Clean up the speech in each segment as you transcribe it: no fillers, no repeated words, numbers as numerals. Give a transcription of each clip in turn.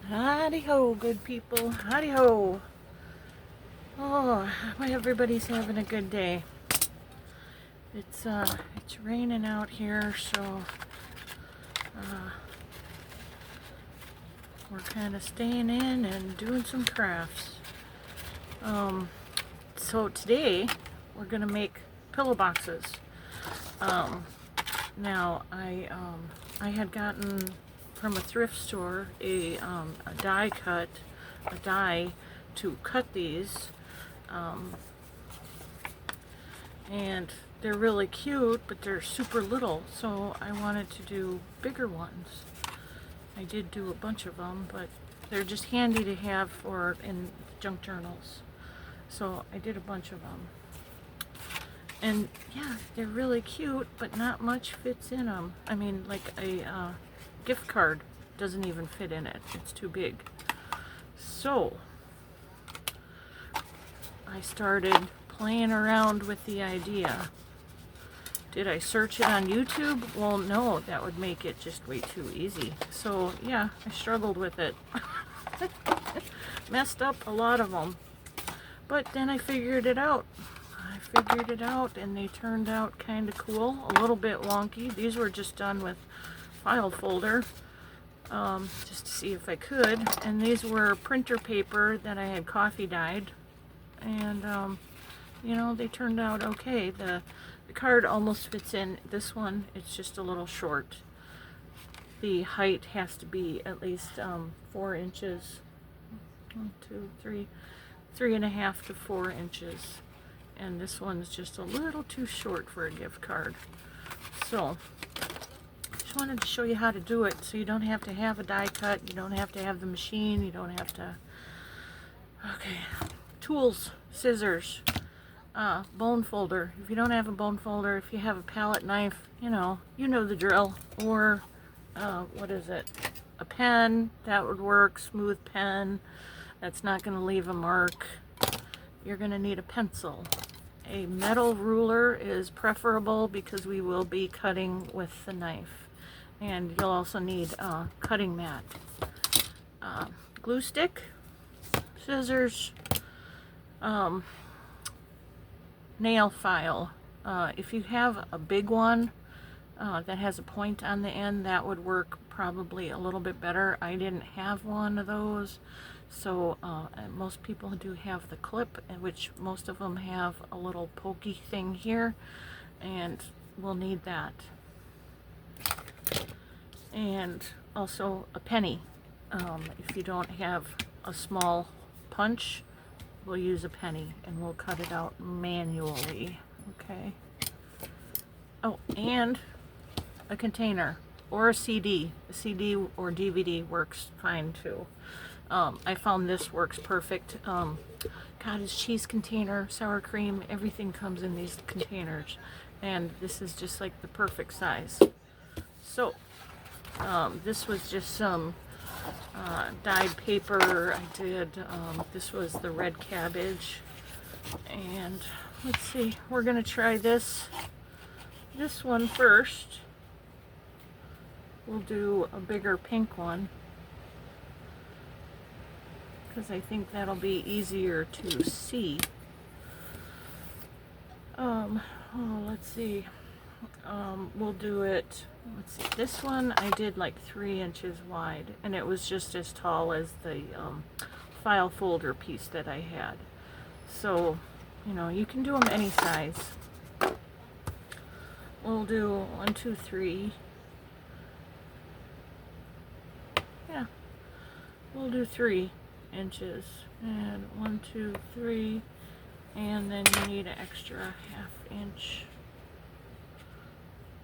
Howdy ho, good people. Howdy ho. Oh, hope everybody's having a good day. It's raining out here, so we're kind of staying in and doing some crafts. So today we're gonna make pillow boxes. Now I had gotten from a thrift store a die to cut these, and they're really cute, but they're super little, so I wanted to do bigger ones. I did do a bunch of them, but they're just handy to have for in junk journals, so I did a bunch of them. And yeah, they're really cute, but not much fits in them. I mean, like a gift card doesn't even fit in it. It's too big. So I started playing around with the idea. Did I search it on YouTube? Well, no, that would make it just way too easy. So yeah, I struggled with it. Messed up a lot of them. But then I figured it out. And they turned out kind of cool. A little bit wonky. These were just done with file folder, just to see if I could. And these were printer paper that I had coffee dyed. And, you know, they turned out okay. The card almost fits in. This one, it's just a little short. The height has to be at least 4 inches. 1, 2, 3, 3.5 to 4 inches. And this one's just a little too short for a gift card. So, just wanted to show you how to do it, so you don't have to have a die cut, you don't have to have the machine, you don't have to... Okay, tools, scissors, bone folder. If you don't have a bone folder, if you have a palette knife, you know the drill. Or, what is it? A pen, that would work, smooth pen. That's not going to leave a mark. You're going to need a pencil. A metal ruler is preferable because we will be cutting with the knife. And you'll also need a cutting mat. Glue stick, scissors, nail file. If you have a big one that has a point on the end, that would work probably a little bit better. I didn't have one of those. So most people do have the clip, which most of them have a little pokey thing here, and we'll need that. And also a penny. If you don't have a small punch, we'll use a penny and we'll cut it out manually. Okay. Oh, and a container or a CD. A CD or DVD works fine too. I found this works perfect. Cottage cheese container, sour cream, everything comes in these containers. And this is just like the perfect size. So, this was just some dyed paper I did. This was the red cabbage. And let's see, we're gonna try this one first. We'll do a bigger pink one, because I think that'll be easier to see. Let's see. We'll do it, let's see, this one I did like 3 inches wide, and it was just as tall as the file folder piece that I had. So, you know, you can do them any size. We'll do 1, 2, 3. Yeah, we'll do 3 inches, and 1, 2, 3, and then you need an extra 1/2 inch.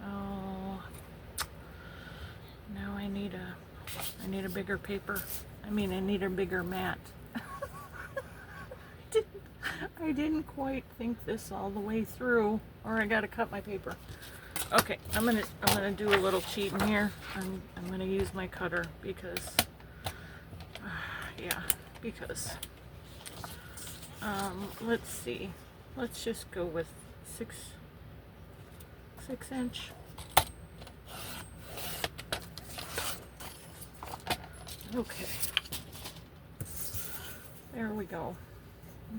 Oh, now I need a bigger paper. I mean, I need a bigger mat. I didn't quite think this all the way through, or I gotta cut my paper. Okay, I'm gonna do a little cheating here. I'm gonna use my cutter because yeah, because let's see, let's just go with 6 inch. Okay. There we go.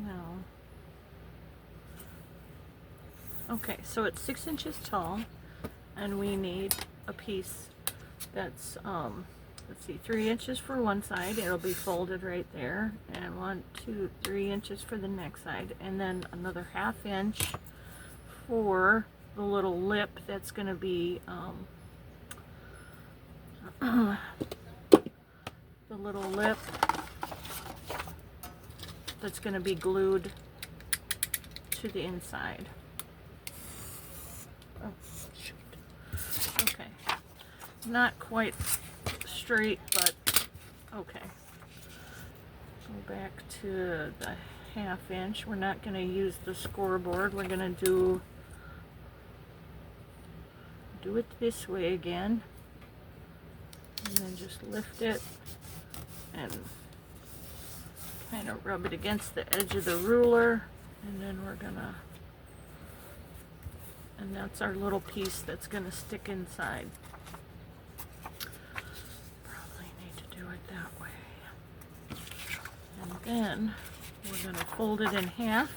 Now, okay, so it's 6 inches tall, and we need a piece that's, let's see, 3 inches for one side. It'll be folded right there, and 1, 2, 3 inches for the next side, and then another 1/2 inch for the little lip that's going to be, the little lip that's going to be glued to the inside. Oh, shoot. Okay. Not quite straight, but okay. Go back to the 1/2 inch. We're not going to use the scoreboard. We're going to do it this way again. And then just lift it and kind of rub it against the edge of the ruler, and then we're gonna, and that's our little piece that's gonna stick inside. Probably need to do it that way. And then we're gonna fold it in half,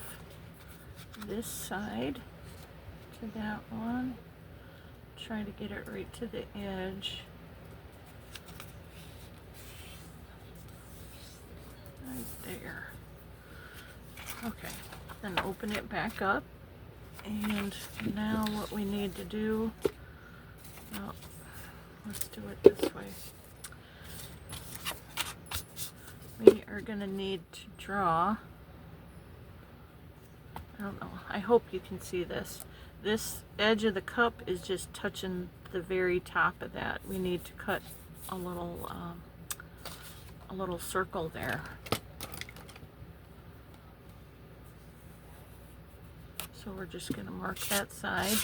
this side to that one. Try to get it right to the edge. Right there. Okay, then open it back up, and now what we need to do, well, let's do it this way. We are going to need to draw, I don't know, I hope you can see this. This edge of the cup is just touching the very top of that. We need to cut a little circle there. So we're just going to mark that side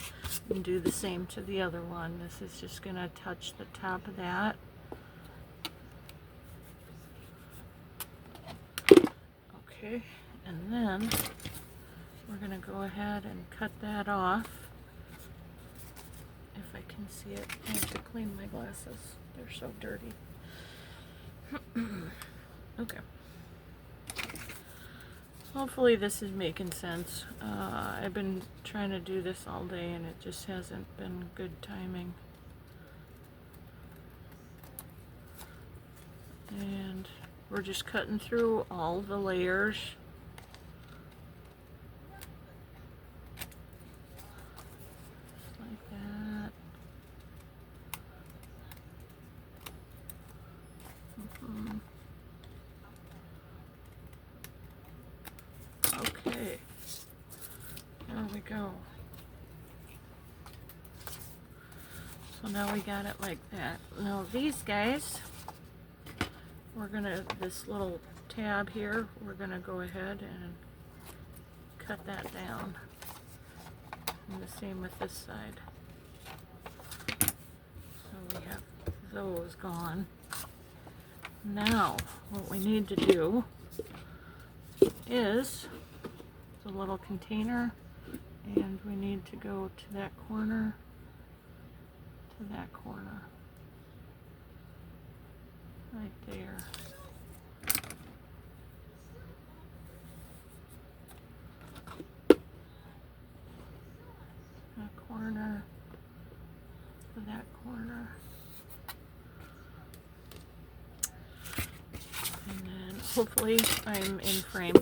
and do the same to the other one. This is just going to touch the top of that. Okay, and then we're going to go ahead and cut that off. If I can see it. I have to clean my glasses. They're so dirty. Okay. Hopefully this is making sense. I've been trying to do this all day and it just hasn't been good timing. And we're just cutting through all the layers. Just like that. Okay, there we go. So now we got it like that. Now these guys, we're gonna, this little tab here, we're gonna go ahead and cut that down. And the same with this side. So we have those gone. Now, what we need to do is the little container, and we need to go to that corner, to that corner, right there. That corner, to that corner. And then hopefully I'm in frame.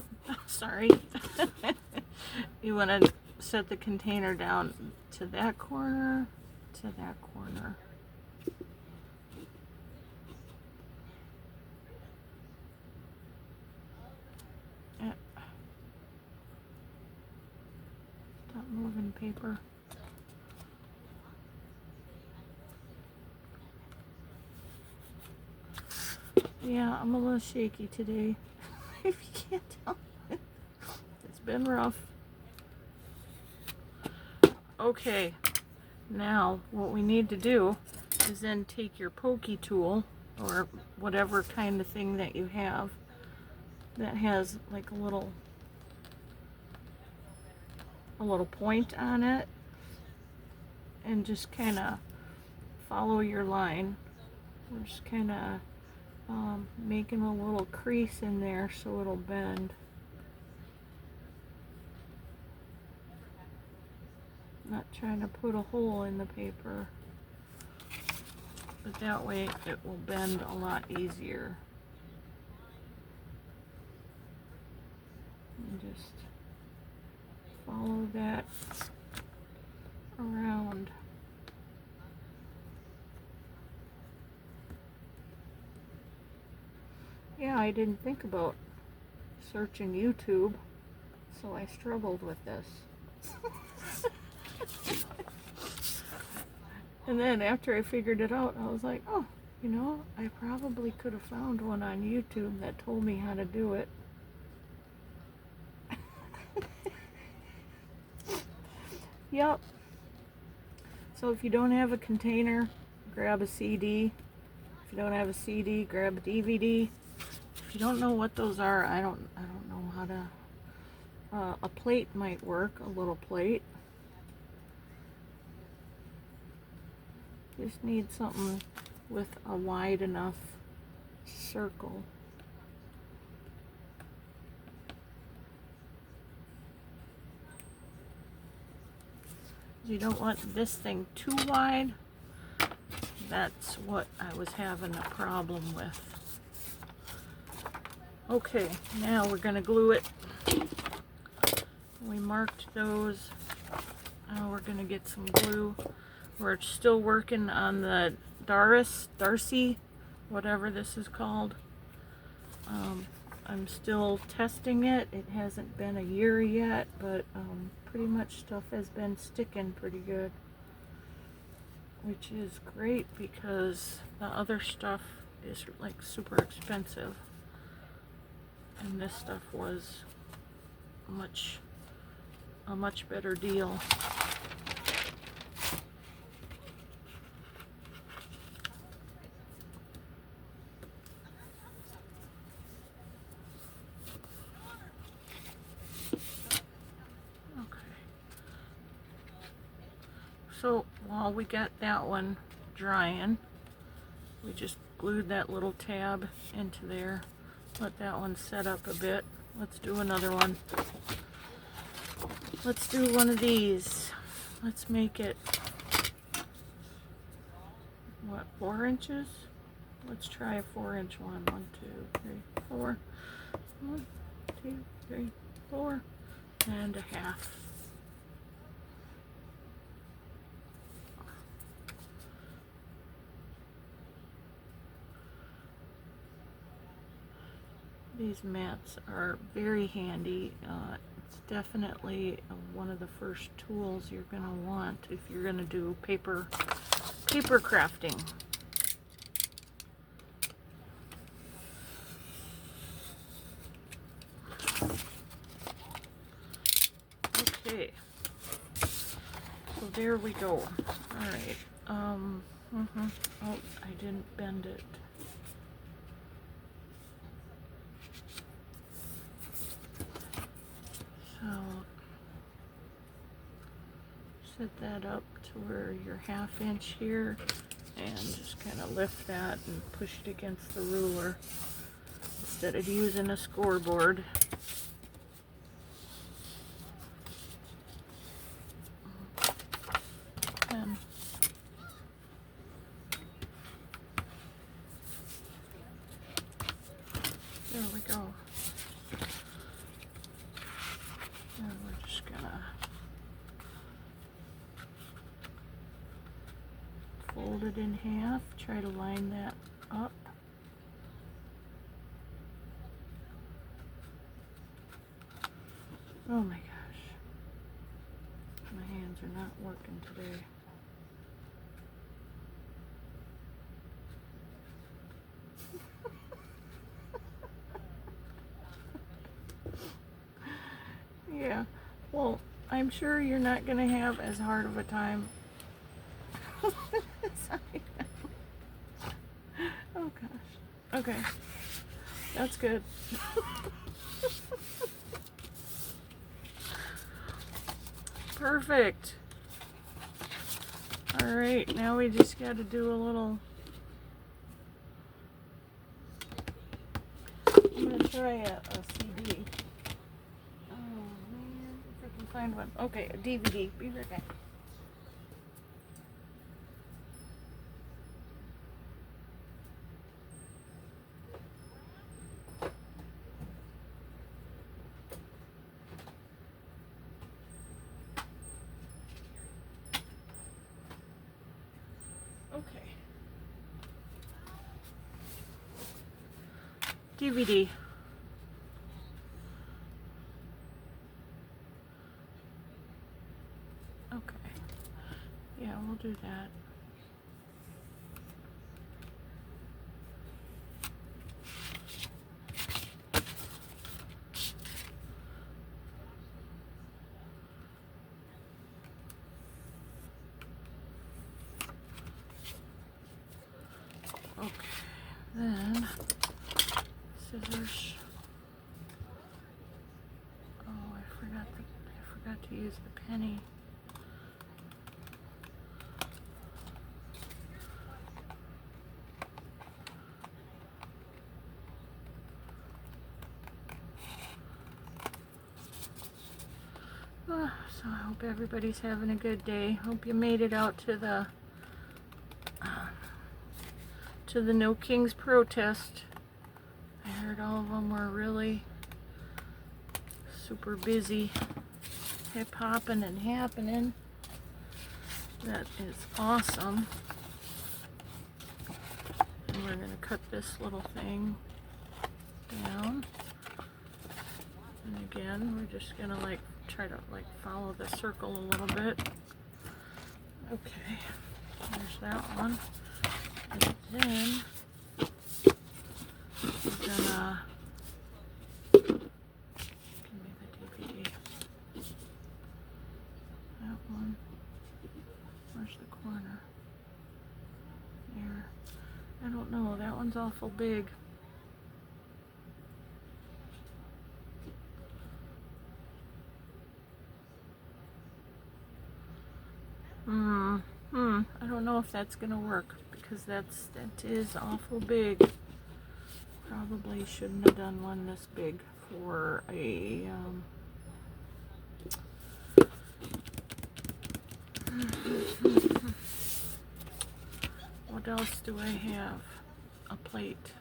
Sorry. You want to set the container down to that corner, to that corner. Stop moving paper. Yeah, I'm a little shaky today. If you can't tell. It's been rough. Okay, now what we need to do is then take your pokey tool or whatever kind of thing that you have that has like a little point on it, and just kind of follow your line. We're just kind of making a little crease in there so it'll bend. Not trying to put a hole in the paper, but that way it will bend a lot easier. And just follow that around. Yeah, I didn't think about searching YouTube, so I struggled with this. And then after I figured it out, I was like, oh, you know, I probably could have found one on YouTube that told me how to do it. Yep. So if you don't have a container, grab a CD. If you don't have a CD, grab a DVD. If you don't know what those are, I don't know how to. A plate might work, a little plate. Just need something with a wide enough circle. You don't want this thing too wide. That's what I was having a problem with. Okay, now we're going to glue it. We marked those. Now we're going to get some glue. We're still working on the Darcy, whatever this is called. I'm still testing it. It hasn't been a year yet, but pretty much stuff has been sticking pretty good, which is great because the other stuff is like super expensive, and this stuff was a much better deal. So while we got that one drying, we just glued that little tab into there. Let that one set up a bit. Let's do another one. Let's do one of these. Let's make it, what, 4 inches? Let's try a 4-inch one. 1, 2, 3, 4. 1, 2, 3, 4. And a half. These mats are very handy. It's definitely one of the first tools you're going to want if you're going to do paper crafting. Okay, so there we go. All right. Oh, I didn't bend it. So set that up to where you're 1/2 inch here, and just kind of lift that and push it against the ruler instead of using a scoreboard. And there we go. And we're just gonna fold it in half, try to line that up. Oh my gosh, my hands are not working today. Yeah, well, I'm sure you're not going to have as hard of a time. Sorry. Oh gosh. Okay. That's good. Perfect. All right, now we just got to do a little try a CD. Oh man, if I can find one. Okay, a DVD. Be right back. Okay. DVD. Okay. Yeah, we'll do that. Okay. Then scissors. Oh, I forgot to use the penny. So I hope everybody's having a good day. Hope you made it out to the No Kings protest. I heard all of them were really super busy, hip hopping and happening. That is awesome. And we're gonna cut this little thing down. And again, we're just gonna try to follow the circle a little bit. Okay, there's that one. And then we're gonna give me the DVD. That one. Where's the corner? There. I don't know. That one's awful big. I don't know if that's gonna work because that is awful big. Probably shouldn't have done one this big for a what else do I have? A plate.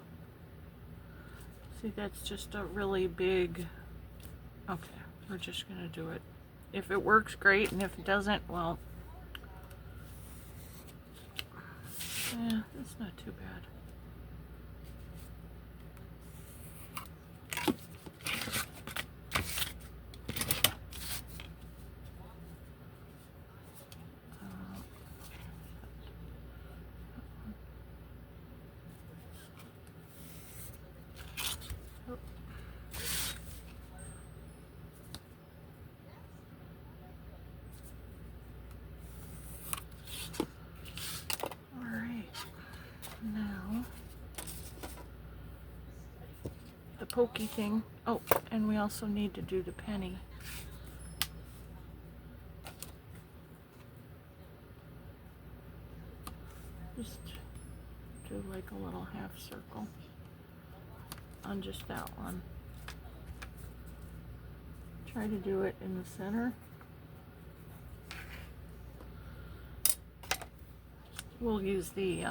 See, that's just a really big. Okay, we're just gonna do it. If it works, great, and if it doesn't, well, yeah, that's not too bad. Pokey thing. Oh, and we also need to do the penny. Just do like a little half circle on just that one. Try to do it in the center. We'll use the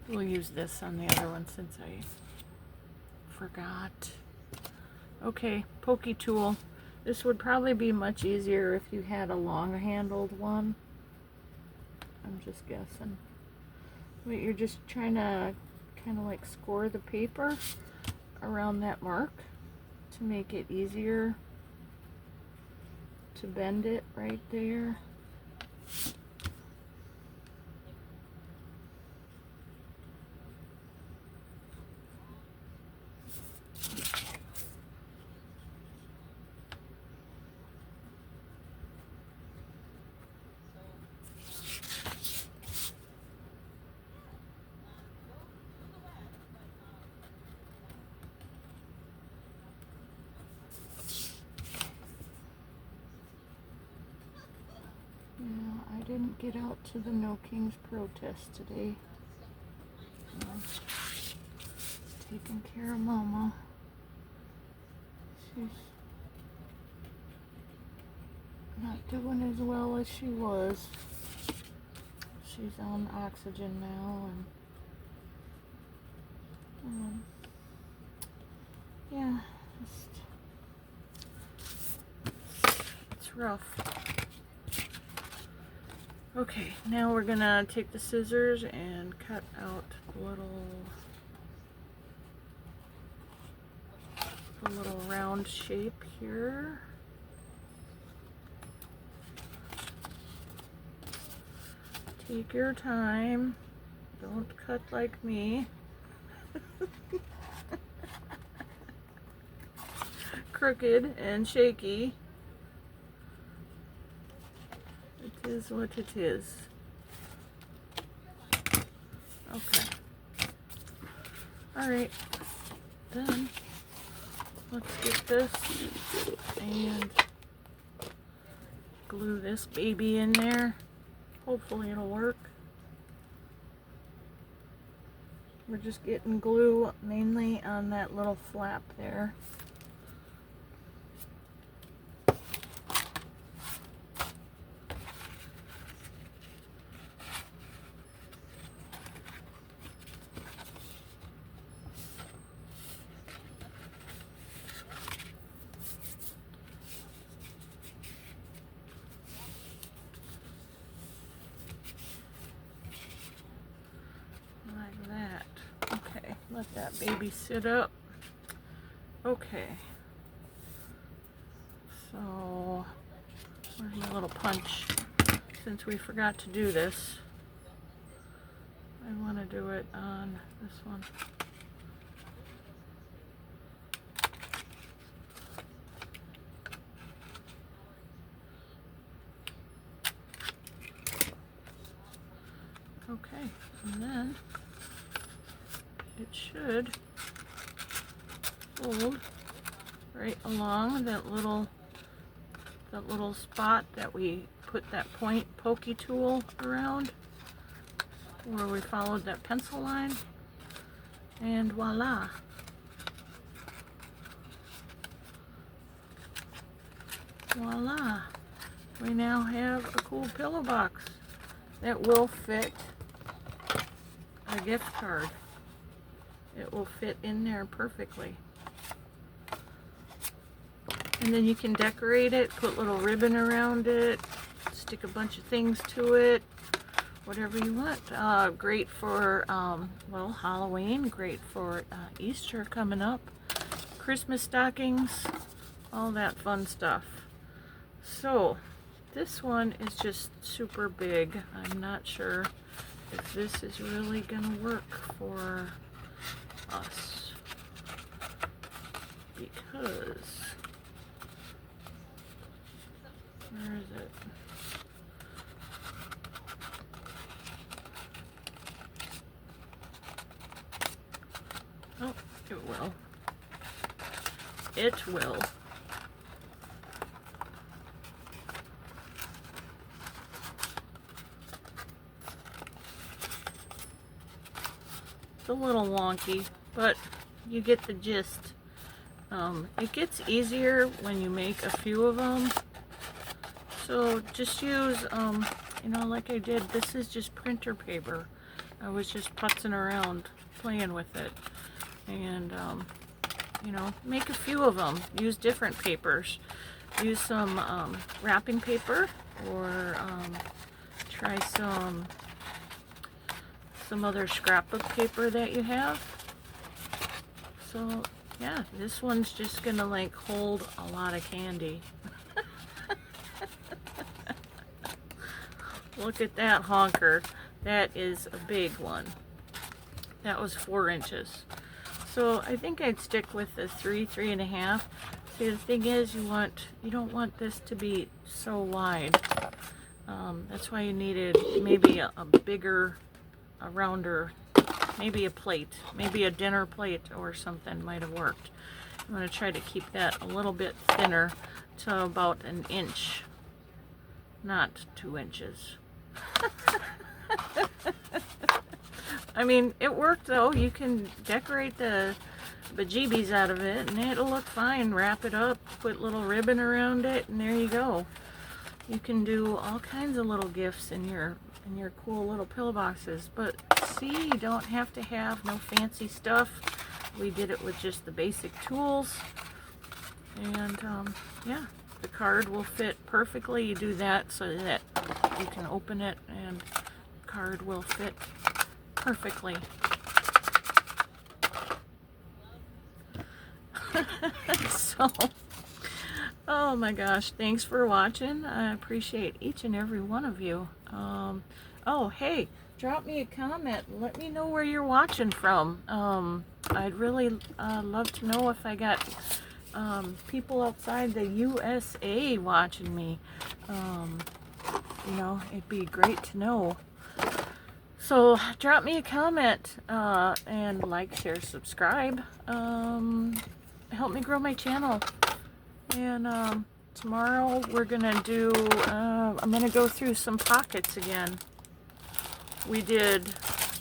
we'll use this on the other one since I forgot. Okay, pokey tool. This would probably be much easier if you had a long-handled one. I'm just guessing. But you're just trying to kind of like score the paper around that mark to make it easier to bend it right there. Yeah, I didn't get out to the No Kings protest today. Taking care of Mama. She's not doing as well as she was. She's on oxygen now, and yeah, it's rough. Okay, now we're gonna take the scissors and cut out a little round shape here. Take your time. Don't cut like me. Crooked and shaky. It is what it is. Okay. Alright. Then let's get this and glue this baby in there. Hopefully it'll work. We're just getting glue mainly on that little flap there. Let that baby sit up. Okay. So, where's my little punch? Since we forgot to do this, I want to do it on this one. Okay, and then it should fold right along that little spot that we put that pokey tool around, where we followed that pencil line, and voila. Voila. We now have a cool pillow box that will fit a gift card. It will fit in there perfectly. And then you can decorate it, put little ribbon around it, stick a bunch of things to it, whatever you want. Great for, well, Halloween, great for Easter coming up, Christmas stockings, all that fun stuff. So, this one is just super big. I'm not sure if this is really gonna work for us, because where is it? Oh, it will. It will. It's a little wonky, but you get the gist. It gets easier when you make a few of them. So just use, you know, like I did, this is just printer paper. I was just putzing around, playing with it. And, you know, make a few of them. Use different papers. Use some wrapping paper, or try some other scrapbook paper that you have. So yeah, this one's just gonna like hold a lot of candy. Look at that honker. That is a big one. That was 4 inches. So I think I'd stick with the 3.5. See, the thing is, you don't want this to be so wide. That's why you needed maybe a bigger, a rounder, maybe a plate, maybe a dinner plate or something might have worked. I'm going to try to keep that a little bit thinner to about 1 inch, not 2 inches. I mean, it worked though. You can decorate the bejeebies out of it and it'll look fine. Wrap it up, put little ribbon around it, and there you go. You can do all kinds of little gifts in your cool little pillow boxes. But see, you don't have to have no fancy stuff. We did it with just the basic tools. And yeah, the card will fit perfectly. You do that so that you can open it and the card will fit perfectly. So, oh my gosh, thanks for watching. I appreciate each and every one of you. Oh, hey, drop me a comment. Let me know where you're watching from. I'd really love to know if I got people outside the USA watching me. You know, it'd be great to know. So drop me a comment and like, share, subscribe. Help me grow my channel. And tomorrow we're gonna do, I'm gonna go through some pockets again. We did,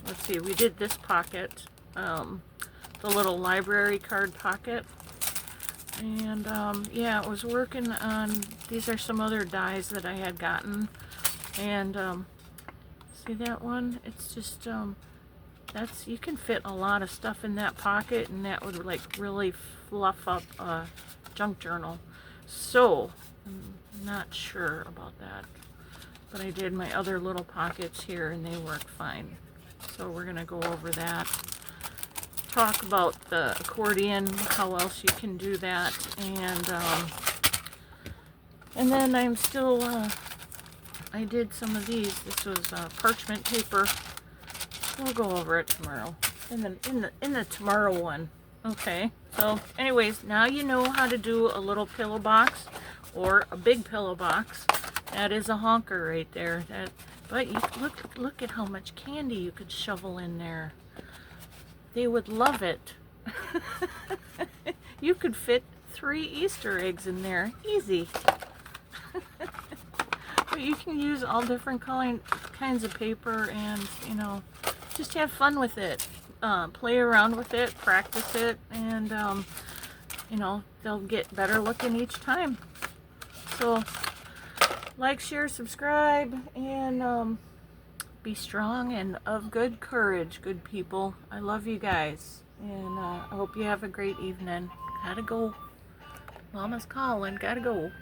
let's see, we did this pocket, the little library card pocket. And yeah, I was working on, these are some other dies that I had gotten. And see that one? It's just, that's, you can fit a lot of stuff in that pocket, and that would like really fluff up a junk journal. So, I'm not sure about that. But I did my other little pockets here and they work fine. So we're gonna go over that. Talk about the accordion, how else you can do that. And then I'm still, I did some of these. This was parchment paper. We'll go over it tomorrow in the tomorrow one. Okay, so anyways, now you know how to do a little pillow box or a big pillow box. That is a honker right there. But you look at how much candy you could shovel in there. They would love it. You could fit 3 Easter eggs in there, easy. But you can use all different kinds of paper, and you know, just have fun with it. Play around with it, practice it, and you know, they'll get better looking each time. So like, share, subscribe, and be strong and of good courage, good people. I love you guys, and I hope you have a great evening. Gotta go. Mama's calling, gotta go.